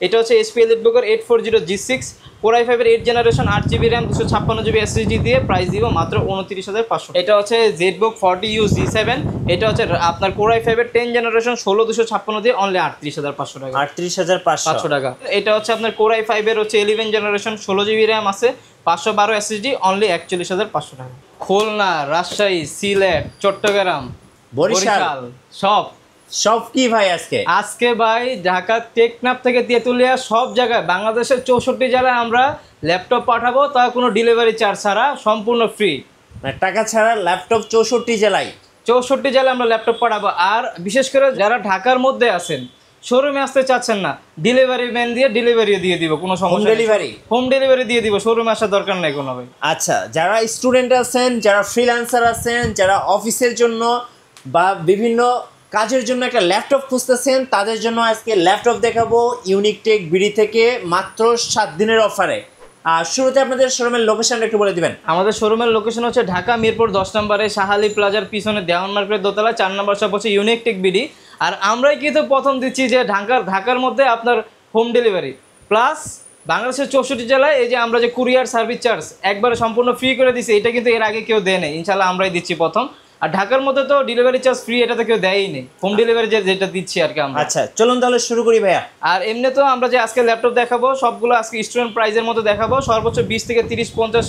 এটা হচ্ছে HP EliteBook 840G6 Core i5 এর 8 generation 8GB RAM 256GB SSD দিয়ে প্রাইস দিব মাত্র 29500। এটা হচ্ছে ZBook 40U G7, এটা হচ্ছে আপনার Core i5 এর 10 জেনারেশন 16256 দিয়ে অনলি 38500 টাকা। 38500 টাকা। এটা হচ্ছে আপনার Core i5 এর হচ্ছে 11 জেনারেশন 16GB RAM আছে 512 SSD অনলি 41500 টাকা। খুলনা, রাজশাহী, সিলেট, চট্টগ্রাম, বরিশাল সব কি ভাই আজকে ভাই ঢাকা টেকনাফ থেকে তেঁতুলিয়া সব জায়গায় বাংলাদেশের 64 জেলায় আমরা ল্যাপটপ পাঠাবো, তা কোনো ডেলিভারি চার্জ ছাড়া সম্পূর্ণ ফ্রি, মানে টাকা ছাড়া ল্যাপটপ 64 জেলায় আমরা ল্যাপটপ পাঠাবো। আর বিশেষ করে যারা ঢাকার মধ্যে আছেন শোরুমে আসতে চাচ্ছেন না, ডেলিভারি ম্যান দিয়ে ডেলিভারি দিয়ে দিব, কোনো সমস্যা নেই, হোম ডেলিভারি দিয়ে দিব, শোরুমে আসার দরকার নেই কোনো ভাই। আচ্ছা, যারা স্টুডেন্ট আছেন, যারা ফ্রিল্যান্সার আছেন, যারা অফিসের জন্য বা বিভিন্ন কাজের জন্য একটা ল্যাপটপ খুঁজতেছেন, তাদের জন্য আজকে ল্যাপটপ দেখাবো ইউনিক টেক বিডি থেকে মাত্র 7 দিনের অফারে। আর শুরুতে আপনাদের শোরুমের লোকেশনটা একটু বলে দিবেন। আমাদের শোরুমের লোকেশন হচ্ছে ঢাকা মিরপুর 10 নম্বরে শাহালি প্লাজার পিছনে দেওয়ান মার্কেটের দোতলা 4 নম্বর শপ হচ্ছে ইউনিক টেক বিডি। আর আমরাই কিন্তু প্রথম দিচ্ছি যে ঢাকার মধ্যে আপনার হোম ডেলিভারি প্লাস বাংলাদেশের 64 জেলায় এই যে আমরা যে কুরিয়ার সার্ভিস চার্জ একবারে সম্পূর্ণ ফ্রি করে দিচ্ছি, এটা কিন্তু এর আগে কেউ দেয় নেই, ইনশাল্লাহ আমরাই দিচ্ছি প্রথম। আর ঢাকার মধ্যে তো ডেলিভারি চার্জ ফ্রি, এটা তো কেউ দেয়ই নেই, হোম ডেলিভারি যেটা দিচ্ছি আর কি আমরা। আচ্ছা চলুন তাহলে শুরু করি ভাইয়া। আর এমনি তো আমরা যে আজকে ল্যাপটপ দেখাবো সবগুলো আজকে স্টুডেন্ট প্রাইজের মধ্যে দেখাবো, সর্বোচ্চ 20 থেকে 30-50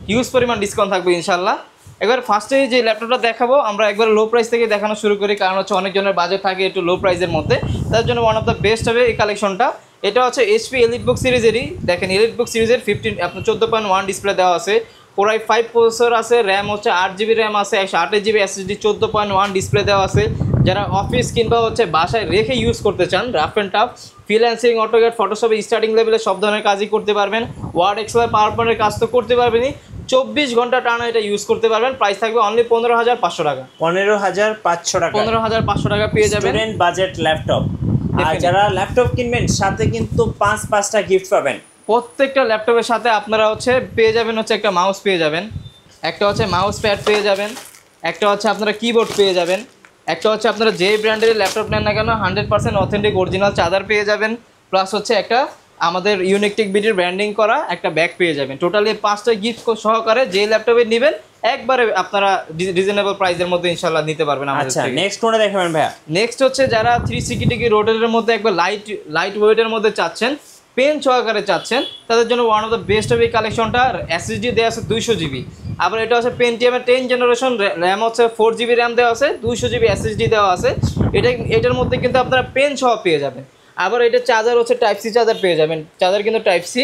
হিউজ পরিমাণ ডিসকাউন্ট থাকবে ইনশাল্লাহ। এবার ফার্স্টে যে ল্যাপটপটা দেখাবো আমরা একবার লো প্রাইস থেকে দেখানো শুরু করি, কারণ হচ্ছে অনেকজনের বাজেট থাকে একটু লো প্রাইসের মধ্যে, তার জন্য ওয়ান অফ দ্য বেস্ট হবে এই কালেকশনটা। এটা হচ্ছে HP EliteBook সিরিজেরই, দেখেন EliteBook সিরিজের 15 আপনার 14.1 ডিসপ্লে দেওয়া আছে, Core i5 প্রসেসর আছে, র্যাম হচ্ছে 8GB র্যাম আছে, 128GB SSD, 14.1 ডিসপ্লে দেওয়া আছে। যারা অফিস কিংবা হচ্ছে বাসায় রেখে ইউজ করতে চান, rough and tough freelancing, AutoCAD, ফটোশপে স্টার্টিং লেভেলে সব ধরনের কাজই করতে পারবেন, ওয়ার্ড, এক্সেল, পাওয়ার পয়েন্টের কাজ তো করতে পারবেনই, 24 ঘন্টা টানা এটা ইউজ করতে পারবেন। প্রাইস থাকবে অনলি 15500 টাকা। 15500 টাকা, 15500 টাকা পেয়ে যাবেন স্টুডেন্ট বাজেট ল্যাপটপ। আর যারা ল্যাপটপ কিনবেন সাথে কিন্তু 5টা গিফট পাবেন। প্রত্যেকটা ল্যাপটপের সাথে আপনারা হচ্ছে পেয়ে যাবেন হচ্ছে একটা মাউস পেয়ে যাবেন, একটা হচ্ছে মাউস প্যাড পেয়ে যাবেন, একটা হচ্ছে আপনারা কিবোর্ড পেয়ে যাবেন, একটা হচ্ছে আপনারা যে ব্র্যান্ডের ল্যাপটপ নেন না কেন 100% অথেন্টিক অরিজিনাল চার্জার পেয়ে যাবেন, প্লাস হচ্ছে একটা আমাদের ইউনিক টেক বিডির ব্র্যান্ডিং করা একটা ব্যাগ পেয়ে যাবেন। টোটালি 5টা গিফট সহকারে যে ল্যাপটপে নেবেন একবারে আপনারা রিজনেবল প্রাইসের মধ্যে ইনশাআল্লাহ নিতে পারবেন আমাদের থেকে। আচ্ছা নেক্সট কোনটা দেখাবেন ভাইয়া? নেক্সট হচ্ছে যারা 360 রোডের মধ্যে একবার লাইট ওয়েটের মধ্যে চাচ্ছেন, পেন সহকারে চাচ্ছেন, তাদের জন্য ওয়ান অফ দ্য বেস্ট হবে এই কালেকশনটা। SSD দেওয়া আছে 200GB, আবার এটা হচ্ছে পেন্টিয়ামের 10 জেনারেশন, র্যাম হচ্ছে 4GB র্যাম দেওয়া আছে, 200GB SSD দেওয়া আছে। এটার মধ্যে কিন্তু আপনারা পেন সহ পেয়ে যাবেন। আবার এটা চার্জার হচ্ছে টাইপ সি চার্জার পেয়ে যাবেন, চার্জার কিন্তু type C,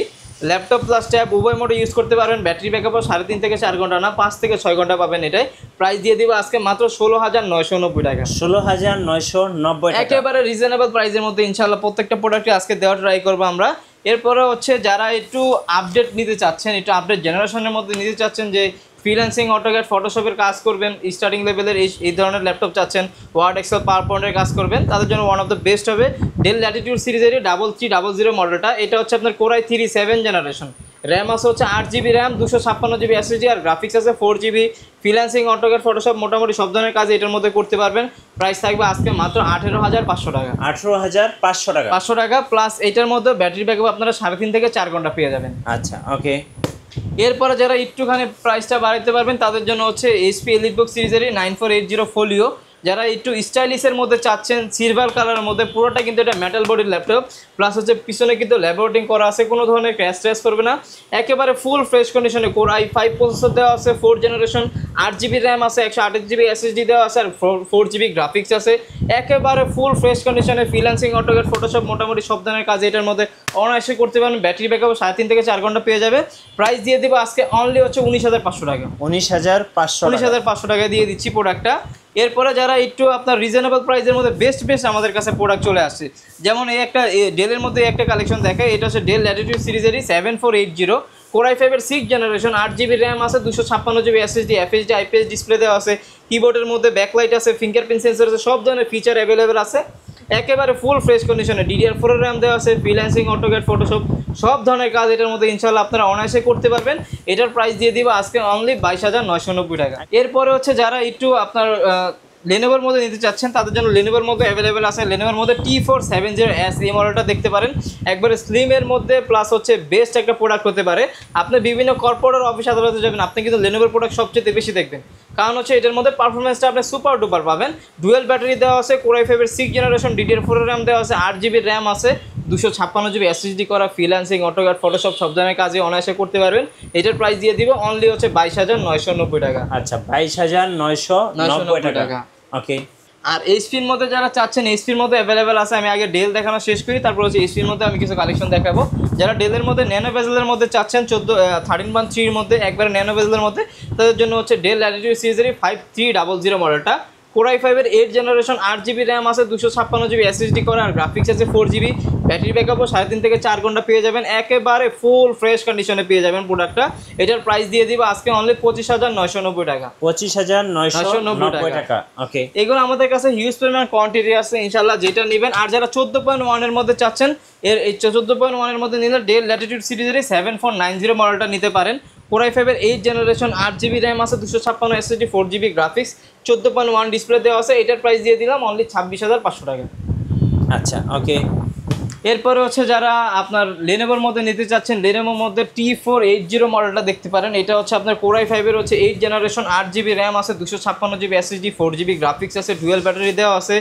laptop plus tab উভয় মোডে ইউজ করতে পারবেন। ব্যাটারি ব্যাকআপও 3.5 থেকে 4 ঘন্টা না 5 থেকে 6 ঘন্টা পাবেন। এটাই প্রাইস দিয়ে দিব আজকে মাত্র 16990 টাকা। 16990 টাকা, একেবারে রিজনেবল প্রাইসের মধ্যে ইনশাআল্লাহ প্রত্যেকটা প্রোডাক্টে আজকে দেওয়া ট্রাই করবো আমরা। এরপরে হচ্ছে যারা একটু আপডেট নিতে চাচ্ছেন, একটু আপডেট জেনারেশনের মধ্যে নিতে চাচ্ছেন, যে ফ্রিল্যান্সিং, অটোক্যাড, ফটোশপের কাজ করবেন, স্টার্টিং লেভেলের এই ধরনের ল্যাপটপ চাচ্ছেন, ওয়ার্ড, এক্সেল, পাওয়ার পয়েন্টের কাজ করবেন, তাদের জন্য ওয়ান অফ দ্য বেস্ট হবে ডেল ল্যাটিটিউড সিরিজেরই 3300 মডেলটা। এটা হচ্ছে আপনার Core i3 7 জেনারেশন, র্যাম আছে হচ্ছে 8GB র্যাম, 256GB SSD, আর গ্রাফিক্স আছে 4GB। ফ্রিল্যান্সিং, অটোক্যাড, ফটোশপ মোটামুটি সব ধরনের কাজ এটার মধ্যে করতে পারবেন। প্রাইস থাকবে আজকে মাত্র 18500 টাকা। 18500 টাকা, 500 টাকা প্লাস এটার মধ্যে ব্যাটারি ব্যাকআপ আপনারা 3.5 থেকে 4 ঘন্টা পেয়ে যাবেন। আচ্ছা ওকে। এরপরে যারা একটুখানি প্রাইসটা বাড়াতে পারবেন তাদের জন্য হচ্ছে HP EliteBook সিরিজেরই 9480 ফোলিও। যারা একটু স্টাইলিশের মধ্যে চাচ্ছেন, সিলভার কালারের মধ্যে, পুরোটা কিন্তু এটা মেটাল বডির ল্যাপটপ, প্লাস হচ্ছে পিছনে কিন্তু ল্যাবোরেটিং করা আছে, কোনো ধরনের ক্র্যাশ ট্র্যাশ করবে না, একেবারে ফুল ফ্রেশ কন্ডিশনে। Core i5 প্রসেসর দেওয়া আছে, 4 জেনারেশন, 8GB র্যাম আছে, 128GB SSD দেওয়া আছে, আর 4GB গ্রাফিক্স আছে, একেবারে ফুল ফ্রেশ কন্ডিশনে। ফ্রিল্যান্সিং, অটোক্যাড, ফটোশপ মোটামুটি সব ধরনের কাজ এটার মধ্যে অনায়াসে করতে পারেন। ব্যাটারি ব্যাকআপ 3.5 থেকে 4 ঘন্টা পেয়ে যাবে। প্রাইস দিয়ে দেবো আজকে অনলি হচ্ছে 19500 টাকা। 19500 টাকা দিয়ে দিচ্ছি প্রোডাক্টটা। এরপরে যারা একটু আপনার রিজনেবল প্রাইসের মধ্যে বেস্ট আমাদের কাছে প্রোডাক্ট চলে আসছে, যেমন এই একটা ডেলের মধ্যে একটা কালেকশন দেখায়, এটা হচ্ছে ডেল ল্যাটিটিউড সিরিজেরই 7480, Core i5 এর 6 জেনারেশন, 8GB র্যাম আছে, 256GB SSD, FHD IPS display দেওয়া আছে, কিবোর্ডের মধ্যে ব্যাকলাইট আছে, ফিঙ্গারপ্রিন্ট সেন্সর আছে, সব ধরনের ফিচার অ্যাভেলেবেল আছে, একেবারে ফুল ফ্রেশ কন্ডিশনে। DDR4 র্যাম দেওয়া আছে, ফ্রিল্যান্সিং, অটোক্যাড, ফটোশপ সব ধরনের কাজ এটার মধ্যে ইনশাআল্লাহ আপনারা অনায়াসে করতে পারবেন। এটার প্রাইস দিয়ে দিব আজকে অনলি 22990 টাকা। এরপরে হচ্ছে যারা একটু আপনার লেনোভোর মধ্যে নিতে চাচ্ছেন তাদের জন্য লেনোভোর মধ্যে অ্যাভেলেবেল আছে। লেনোভোর মধ্যে T470S এই মডেলটা দেখতে পারেন, একবারে স্লিমের মধ্যে প্লাস হচ্ছে বেস্ট একটা প্রোডাক্ট হতে পারে। আপনি বিভিন্ন কর্পোরেট অফিস আদালতে যাবেন, আপনি কিন্তু লেনোভোর প্রোডাক্ট সবচেয়ে বেশি দেখবেন, কারণ হচ্ছে এটার মধ্যে পারফরমেন্সটা আপনি সুপার ডুপার পাবেন। ডুয়েল ব্যাটারি দেওয়া আছে, Core i5 এর 6 জেনারেশন DDR4 র্যাম দেওয়া আছে, 8GB র্যাম আছে, 256GB SSD করা, ফ্রিল্যান্সিং, অটোক্যাড, ফটোশপ সব ধরনের কাজে অনায়াসে করতে পারবেন। এটার প্রাইস দিয়ে দিব অনলি হচ্ছে 22,990 টাকা। আচ্ছা 22,990 টাকা। ওকে। আর এইচপির মধ্যে যারা চাচ্ছেন, এইচপির মধ্যে অ্যাভেলেবেল আছে। আমি আগে ডেল দেখানো শেষ করি, তারপর হচ্ছে এইচপির মধ্যে আমি কিছু কালেকশন দেখাবো। যারা ডেলের মধ্যে ন্যানো বেজেলের মধ্যে চাচ্ছেন 13.3 মধ্যে একবারে ন্যানো বেজেলের মধ্যে, তাদের জন্য হচ্ছে ডেল ল্যাটিটিউড সিরিজের 5300 মডেলটা। Core i5 এর 8 জেনারেশন, 8GB র্যাম আছে, 256GB SSD করা, আর গ্রাফিক্স আছে 4GB, ব্যাটারি ব্যাকআপও 3.5 থেকে 4 ঘন্টা পেয়ে যাবেন, একেবারে ফুল ফ্রেশ কন্ডিশনে পেয়ে যাবেন প্রোডাক্টটা। এটার প্রাইস দিয়ে দিব আজকে অনলি 25,990 টাকা। 25,990 টাকা। ওকে। এগুলো আমাদের কাছে হিউজ পরিমাণ কোয়ান্টিটি আছে, ইনশাল্লাহ যেটা নেবেন। আর যারা 14.1 এর মধ্যে চাচ্ছেন, এই 14.1 এর মধ্যে নিলে ডেল ল্যাটিটিউড সিরিজের 7490 মডেলটা নিতে পারেন। Core i5 এর 8 জেনারেশন, 8GB র্যাম আছে, 256 SSD, 4GB গ্রাফিক্স, 14.1 ডিসপ্লে দেওয়া আছে। এটার প্রাইস দিয়ে দিলাম অনলি 26,500 টাকা। আচ্ছা ওকে। এরপরে হচ্ছে যারা আপনার লেনোভোর মধ্যে নিতে চাচ্ছেন, লেনোভোর মধ্যে T480 মডেলটা দেখতে পারেন। এটা হচ্ছে আপনার Core i5 এর হচ্ছে 8 জেনারেশন, 8GB র্যাম আছে, 256GB SSD, 4GB গ্রাফিক্স আছে, ডুয়েল ব্যাটারি দেওয়া আছে,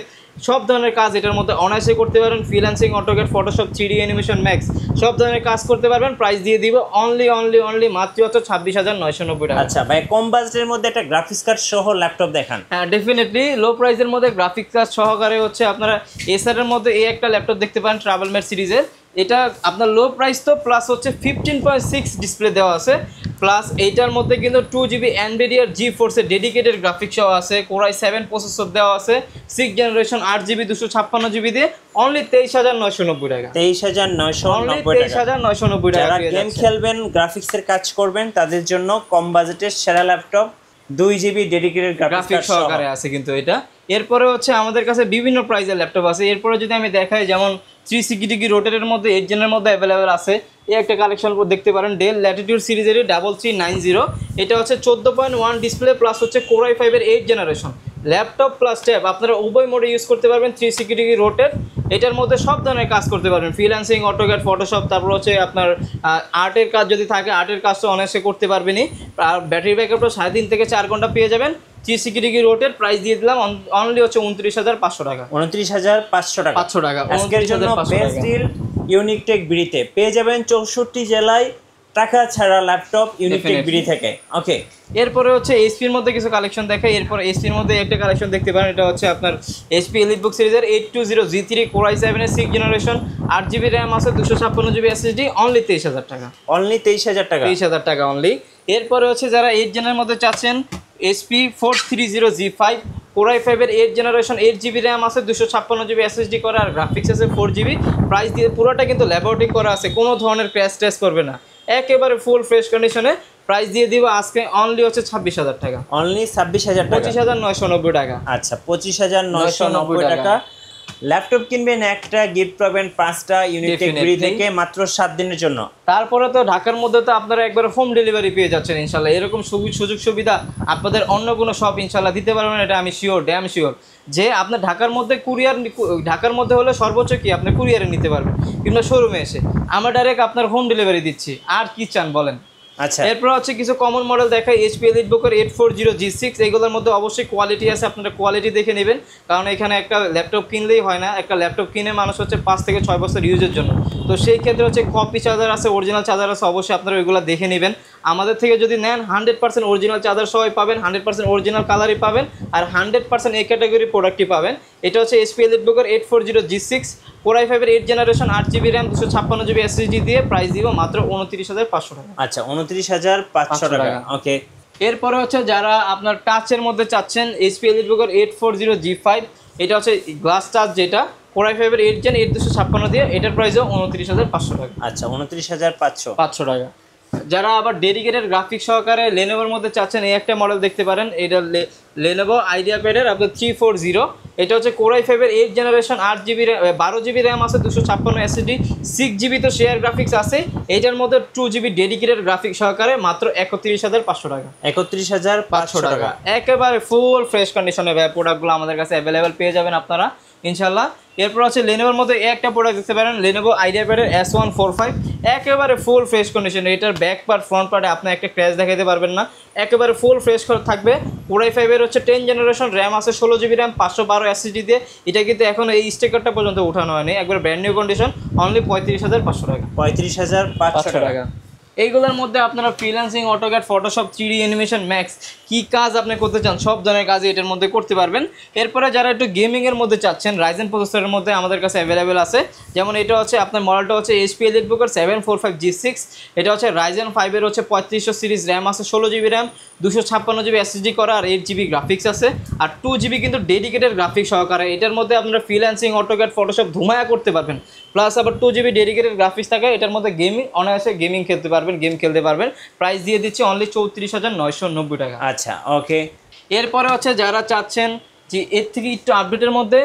সব ধরনের কাজ এটার মধ্যে অনায়াসে করতে পারবেন। Freelancing, AutoCAD, Photoshop, 3D animation, max সব ধরনের কাজ করতে পারবেন। প্রাইস দিয়ে দিব অনলি মাত্র হচ্ছে 26,990 টাকা। আচ্ছা ভাই, কম বাজেটের মধ্যে একটা গ্রাফিক্স কার্ড সহ ল্যাপটপ দেখান। হ্যাঁ ডেফিনেটলি লো প্রাইসের মধ্যে গ্রাফিক্স কার্ড সহকারে হচ্ছে আপনারা এসার এর মধ্যে এই একটা ল্যাপটপ দেখতে পারেন, ট্রাভেলমেট সিরিজের। এটা আপনার লো প্রাইস তো, প্লাস হচ্ছে 15.6 ডিসপ্লে দেওয়া আছে, প্লাস এইটার মধ্যে কিন্তু 2GB NVIDIA GeForce এর ডেডিকেটেড গ্রাফিক্স সহ আছে, Core i7 প্রসেসর দেওয়া আছে, 6 জেনারেশন, 8GB 256GB দিয়ে অনলি 23,990 টাকা। 23,990 টাকা। যারা গেম খেলবেন, গ্রাফিক্সের কাজ করবেন, তাদের জন্য কম বাজেটের সেরা ল্যাপটপ, 2GB ডেডিকেটেড গ্রাফিক্স সহকারে আছে কিন্তু এটা। এরপরে হচ্ছে আমাদের কাছে বিভিন্ন প্রাইসের ল্যাপটপ আছে। এরপরে যদি আমি দেখাই, যেমন 360 রোটেটের মধ্যে 8 জেনের মধ্যে অ্যাভেলেবেল আছে। এই একটা কালেকশন দেখতে পারেন, ডেল ল্যাটিটিউড সিরিজের 3390। এটা হচ্ছে 14.1 ডিসপ্লে, প্লাস হচ্ছে Core i5 এর 8 জেনারেশন ল্যাপটপ প্লাস ট্যাব, আপনারা উভয় মোডে ইউজ করতে পারবেন। 360 রোটেট, এটার মধ্যে সব ধরনের কাজ করতে পারবেন, ফ্রিল্যান্সিং, অটোক্যাড, ফটোশপ, তারপর হচ্ছে আপনার আর্টের কাজ যদি থাকে আর্টের কাজ তো অনায়াসে করতে পারবেনই। আর ব্যাটারি ব্যাকআপটা 3.5 থেকে 4 ঘন্টা পেয়ে যাবেন। 360 রোটের প্রাইস দিয়ে দিলাম অনলি হচ্ছে 29,500 টাকা। 29,500 টাকা। 500 টাকা আজকের জন্য বেস্ট ডিল ইউনিক টেক বিডিতে পেয়ে যাবেন 64 জেলায় টাকা ছাড়া ল্যাপটপ ইউনিক টেক বিডি থেকে। ওকে। এরপরে হচ্ছে এইচপির মধ্যে কিছু কালেকশন দেখাই। এরপর এইচপির মধ্যে একটা কালেকশন দেখতে পারেন, এটা হচ্ছে আপনার HP EliteBook সিরিজের 820G3 Core i7 এর 6 জেনারেশন, 8GB র্যাম আছে, 256GB SSD, অনলি 23,000 টাকা। অনলি 23,000 টাকা। 23,000 টাকা অনলি। এরপরে হচ্ছে যারা 8 জেনের মধ্যে চাচ্ছেন, HP 430G5 Core i5 এর 8 জেনারেশন, 8GB র্যাম আছে, 256GB SSD করা, আর গ্রাফিক্স আছে 4GB। প্রাইস দিয়ে পুরোটা কিন্তু ল্যাবরেটরি করা আছে, কোনো ধরনের ক্র্যাশ টেস্ট করবে না, একেবারে ফুল ফ্রেশ কন্ডিশনে। প্রাইস দিয়ে দিব আজকে অনলি হচ্ছে 26,000 টাকা। অনলি 26,000 টাকা। 25,990 টাকা। আচ্ছা 25,990 টাকা। ল্যাপটপ কিনবেন, একটা গিফট পাবেন 5টা ইউনিক টেক বিডি থেকে মাত্র 7 দিনের জন্য। তারপরে তো ঢাকার মধ্যে তো আপনারা একবার হোম ডেলিভারি পেয়ে যাচ্ছেন ইনশাল্লাহ। এরকম সুযোগ সুবিধা আপনাদের অন্য কোনো শপ ইনশাল্লাহ দিতে পারবেন, এটা আমি শিওর, ড্যাম শিওর। যে আপনার ঢাকার মধ্যে ঢাকার মধ্যে হলে সর্বোচ্চ কি আপনি কুরিয়ারে নিতে পারবেন, কিংবা শোরুমে এসে আমরা ডাইরেক্ট আপনার হোম ডেলিভারি দিচ্ছি। আর কি চান বলেন? আচ্ছা, এরপর হচ্ছে কিছু কমন মডেল দেখাই। HP EliteBook এর 840G6, এগুলোর মধ্যে অবশ্যই কোয়ালিটি আছে, আপনারা কোয়ালিটি দেখে নেবেন, কারণ এখানে একটা ল্যাপটপ কিনলেই হয় না, একটা ল্যাপটপ কিনে মানুষ হচ্ছে 5 থেকে 6 বছর ইউজের জন্য। তো সেই ক্ষেত্রে হচ্ছে কপি চার্জার আছে, অরিজিনাল চার্জার আছে, অবশ্যই আপনারা ওইগুলো দেখে নেবেন। আমাদের থেকে যদি নেন 100% অরিজিনাল চার্জার সবাই পাবেন, 100% অরিজিনাল কালারই পাবেন, আর 100% এই ক্যাটাগরি প্রোডাক্টই পাবেন। এটা হচ্ছে HP EliteBook এর 840G6 Core i5 এর 8 generation, 8GB RAM, 256GB SSD দিয়ে প্রাইস দিব মাত্র 29,500 টাকা। আচ্ছা 29,500 টাকা। ওকে। এরপরে হচ্ছে যারা আপনার টাচের মধ্যে চাচ্ছেন, HP EliteBook এর 840G5, এটা হচ্ছে গ্লাস টাচ, যেটা Core i5 এর 8 জেন 8256 দিয়ে, এটার প্রাইসও 29,500 টাকা। আচ্ছা 29,500 টাকা। যারা আবার ডেডিকেটেড গ্রাফিক্স সহকারে লেনোভোর মধ্যে চাচ্ছেন, এই একটা মডেল দেখতে পারেন, এটা লেনোভো আইডিয়াপ্যাডের আপনার 340, এটা হচ্ছে কোরাই ফাইভের 8 জেনারেশন 8 GB 12 GB র্যাম আছে, 256 SSD, 6 GB তো শেয়ার গ্রাফিক্স আছে। এইটার মধ্যে 2 GB ডেডিকেটেড গ্রাফিক্স সহকারে মাত্র 31,500 টাকা। 31,500 টাকা। একেবারে ফুল ফ্রেশ কন্ডিশনে ভাই প্রোডাক্টগুলো আমাদের কাছে অ্যাভেলেবেল পেয়ে যাবেন আপনারা ইনশাল্লাহ। এরপর আছে লেনোভোর মধ্যে একটা প্রোডাক্ট দেখতে পারেন, লেনোভো আইডিয়াপ্যাডের S145, একেবারে ফুল ফ্রেশ কন্ডিশনে। এটার ব্যাক পার্ট ফ্রন্ট পার্টে আপনি একটা ক্র্যাশ দেখাতে পারবেন না, একেবারে ফুল ফ্রেশ থাকবে। কোরাই ফাইভের হচ্ছে 10 জেনারেশন, র্যাম আছে 16 GB র্যাম, 512 SSD দিয়ে। এটা কিন্তু এখন এই স্টিকারটা পর্যন্ত উঠানো হয়নি, একবার ব্র্যান্ড নিউ কন্ডিশন, অনলি 35,500 টাকা। 35,500 টাকা। এইগুলোর মধ্যে আপনারা freelancing, AutoCAD, Photoshop, 3D animation, max কি কাজ আপনি করতে চান সব ধরনের কাজই এটার মধ্যে করতে পারবেন। এরপরে যারা একটু গেমিংয়ের মধ্যে চাচ্ছেন, রাইজেন প্রসেসরের মধ্যে আমাদের কাছে অ্যাভেলেবেল আছে। যেমন এটা হচ্ছে আপনার মডেলটা হচ্ছে HP এলিটবুকের 745G6, এটা হচ্ছে রাইজেন 5-এর হচ্ছে 3500 সিরিজ, র্যাম আছে 16 GB র্যাম, 256 GB SSD করা, আর 8 GB গ্রাফিক্স আছে, আর 2 GB কিন্তু ডেডিকেটেড গ্রাফিক্স সহকারে। এটার মধ্যে আপনারা ফ্রিল্যান্সিং, অটোক্যাড, ফটোশপ ধুমায়া করতে পারবেন, প্লাস আবার 2 GB ডেডিকেটেড গ্রাফিক্স থাকে। এটার মধ্যে গেমিং অনায়াসে গেমিং খেলতে পারবেন, গেম খেলতে পারবেন। প্রাইস দিয়ে দিচ্ছি অনলি 34,990 টাকা। আচ্ছা, ওকে। এরপরে হচ্ছে যারা চাচ্ছেন যে এর থেকে একটু আপডেটের মধ্যে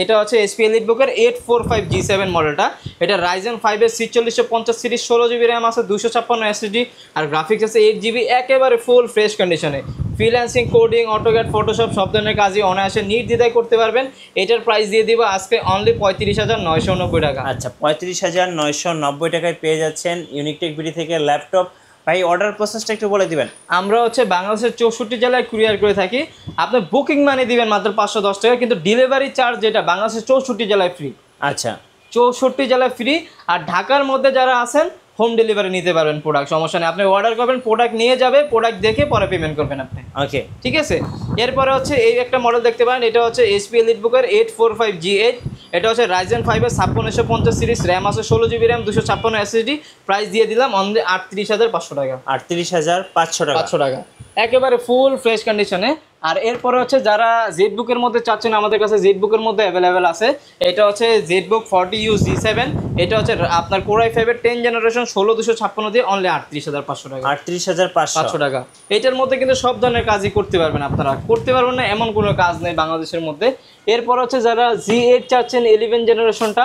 এটা হচ্ছে HP এলিটবুকের 845G7 মডেলটা, এটা রাইজেন 5-এর 4650 সিরিজ, 16 GB র্যাম আছে, 256 SSD, আর গ্রাফিক্স আছে 8 GB, একেবারে ফুল ফ্রেশ কন্ডিশনে। ফ্রিল্যান্সিং, কোডিং, অটোক্যাড, ফটোশপ সব ধরনের কাজই অনায়াসে নির্দ্বিধায় করতে পারবেন। এটার প্রাইস দিয়ে দিব আজকে অনলি 35,990 টাকা। আচ্ছা, 35,990 টাকায় পেয়ে যাচ্ছেন ইউনিকটেক বিডি থেকে ল্যাপটপ। ভাই, অর্ডার প্রসেসটা একটু বলে দিবেন। আমরা হচ্ছে বাংলাদেশের 64 জেলায় কুরিয়ার করে থাকি। আপনি বুকিং মানি দিবেন মাত্র 510 টাকা, কিন্তু ডেলিভারি চার্জ যেটা বাংলাদেশের 64 জেলায় ফ্রি। আচ্ছা, 64 জেলায় ফ্রি। আর ঢাকার মধ্যে যারা আছেন হোম ডেলিভারি নিতে পারবেন প্রোডাক্ট, সমস্যা নেই। আপনি অর্ডার করবেন, প্রোডাক্ট নিয়ে যাবে, প্রোডাক্ট দেখে পরে পেমেন্ট করবেন আপনি। ওকে, ঠিক আছে। এরপরে হচ্ছে এই একটা মডেল দেখতে পারেন, এটা হচ্ছে HP এলিটবুকের 845G8, এটা হচ্ছে রাইজেন 5-এর 5650 সিরিজ, র্যাম আছে 16 GB র্যাম, 256 SSD, প্রাইস দিয়ে দিলাম অনলি 38,500 টাকা। 38,500 টাকা, একেবারে ফুল ফ্রেশ কন্ডিশনে। আর এরপরে হচ্ছে যারা জেটবুকের মধ্যে চাচ্ছেন, আমাদের কাছে জেটবুকের মধ্যে অ্যাভেলেবেল আছে। এটা হচ্ছে জেটবুক 40U G7, এটা হচ্ছে আপনার কোরাই 5-এর 10 জেনারেশন, 16256 দিয়ে অনলি 38,500 টাকা। 38,500 টাকা। এটার মধ্যে কিন্তু সব ধরনের কাজই করতে পারবেন আপনারা, করতে পারবেন না এমন কোনো কাজ নেই বাংলাদেশের মধ্যে। এরপর হচ্ছে যারা G8 চাচ্ছেন 11 জেনারেশনটা,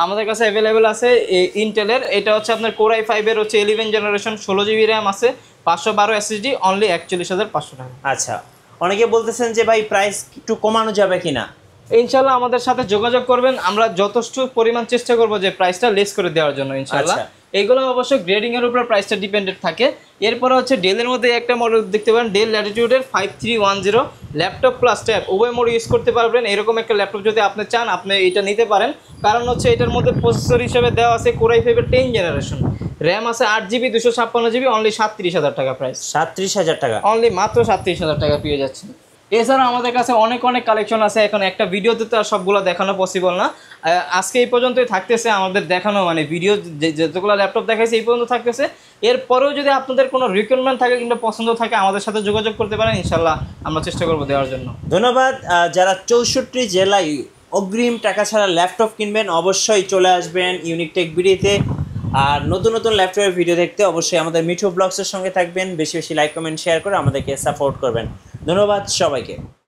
আমাদের কাছে অ্যাভেলেবেল আছে ইন্টেলের। এটা হচ্ছে আপনার কোরাই 5-এর হচ্ছে 11 জেনারেশন, 16 GB র্যাম আছে, 512 SSD, অনলি 41,500 টাকা। আচ্ছা, অনেকে বলতেছেন যে ভাই প্রাইস একটু কমানো যাবে কিনা। ইনশাল্লাহ আমাদের সাথে যোগাযোগ করবেন, আমরা যথেষ্ট পরিমাণ চেষ্টা করব যে প্রাইসটা লেস করে দেওয়ার জন্য ইনশাল্লাহ। এইগুলো অবশ্যই গ্রেডিং এর উপর প্রাইসটা ডিপেন্ডেন্ট থাকে। এরপর হচ্ছে ডেলের মধ্যে একটা মডেল দেখতে পারেন, ডেল ল্যাটিটিউডের 5310, ল্যাপটপ প্লাস ট্যাব উভয় মোড ইউজ করতে পারবেন। এরকম একটা ল্যাপটপ যদি আপনি চান, আপনি এটা নিতে পারেন। কারণ হচ্ছে এটার মধ্যে প্রসেসর হিসেবে দেওয়া আছে কোরাই 5-এর 10 জেনারেশন, র্যাম আছে 8 GB, 256 GB, অনলি 37,000 টাকা প্রাইস। 37,000 টাকা, অনলি মাত্র 37,000 টাকা পেয়ে যাচ্ছে। এছাড়া আমাদের কাছে অনেক কালেকশন আছে। এখন একটা ভিডিওতে তো আর সবগুলো দেখানো পসিবল না। আজকে এই পর্যন্তই থাকতেছে আমাদের দেখানো, মানে ভিডিও যেগুলো ল্যাপটপ দেখাইছে এই পর্যন্ত থাকতেছে। এরপরেও যদি আপনাদের কোনো রিকোয়ারমেন্ট থাকে কিংবা পছন্দ থাকে, আমাদের সাথে যোগাযোগ করতে পারেন, ইনশাল্লাহ আমরা চেষ্টা করবো দেওয়ার জন্য। ধন্যবাদ। যারা 64 জেলায় অগ্রিম টাকা ছাড়া ল্যাপটপ কিনবেন, অবশ্যই চলে আসবেন ইউনিকটেক বিডিতে। আর নতুন ল্যাপটপের ভিডিও দেখতে অবশ্যই আমাদের মিঠু ব্লগসের সঙ্গে থাকবেন। বেশি বেশি লাইক, কমেন্ট, শেয়ার করে আমাদেরকে সাপোর্ট করবেন। ধন্যবাদ সবাইকে।